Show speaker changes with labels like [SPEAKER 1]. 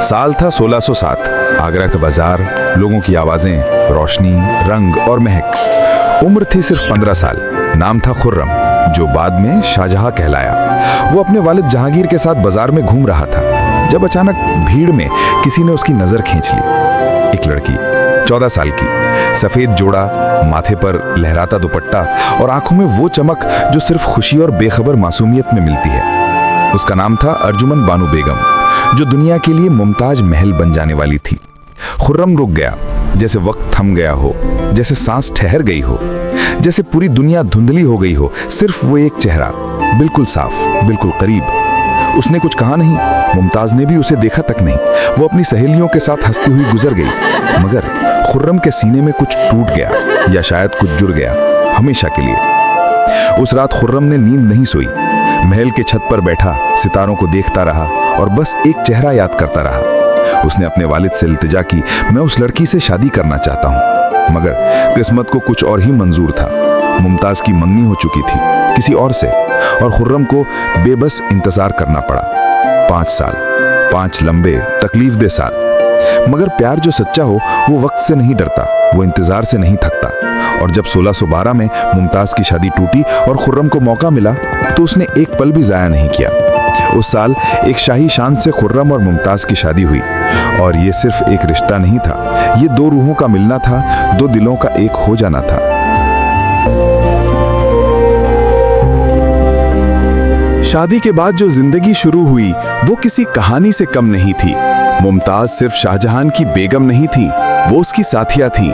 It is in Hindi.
[SPEAKER 1] साल था 1607। आगरा का बाजार, लोगों की आवाजें, रोशनी, रंग और महक। उम्र थी सिर्फ 15 साल। नाम था खुर्रम, जो बाद में शाहजहां कहलाया। वो अपने वालिद जहांगीर के साथ बाजार में घूम रहा था जब अचानक भीड़ में किसी ने उसकी नजर खींच ली। एक लड़की, 14 साल की, सफेद जोड़ा, माथे पर लहराता दुपट्टा और आंखों में वो चमक जो सिर्फ खुशी और बेखबर मासूमियत में मिलती है। उसका नाम था अर्जुमन बानो बेगम, जो दुनिया के लिए मुमताज महल बन जाने वाली थी। खुर्रम रुक गया, जैसे वक्त थम गया हो, जैसे सांस ठहर गई हो, जैसे पूरी दुनिया धुंधली हो गई हो। सिर्फ वो एक चेहरा, बिल्कुल साफ, बिल्कुल करीब। उसने कुछ कहा नहीं, मुमताज ने भी उसे देखा तक नहीं। वो अपनी सहेलियों के साथ हंसती हुई गुजर गई, मगर खुर्रम के सीने में कुछ टूट गया, या शायद कुछ जुड़ गया, हमेशा के लिए। उस रात खुर्रम ने नींद नहीं सोई। महल के छत पर बैठा सितारों को देखता रहा और बस एक चेहरा याद करता रहा। उसने अपने वालिद से इल्तिजा की, मैं उस लड़की से शादी करना चाहता हूँ। मगर किस्मत को कुछ और ही मंजूर था। मुमताज की मंगनी हो चुकी थी किसी और से, और खुर्रम को बेबस इंतजार करना पड़ा। 5 साल, 5 लंबे तकलीफदेह साल। मगर प्यार जो सच्चा हो वो वक्त से नहीं डरता, वो इंतजार से नहीं थकता। और जब 1612 में मुमताज की शादी टूटी और खुर्रम को मौका मिला, तो उसने एक पल भी जाया नहीं किया। उस साल एक शाही शान से खुर्रम और मुमताज की शादी हुई। और ये सिर्फ एक रिश्ता नहीं था, ये दो रूहों का मिलना था, दो दिलों का एक हो जाना था। शादी के बाद जो जिंदगी शुरू हुई वो किसी कहानी से कम नहीं थी। मुमताज सिर्फ शाहजहां की बेगम नहीं थी, वो उसकी साथिया थी।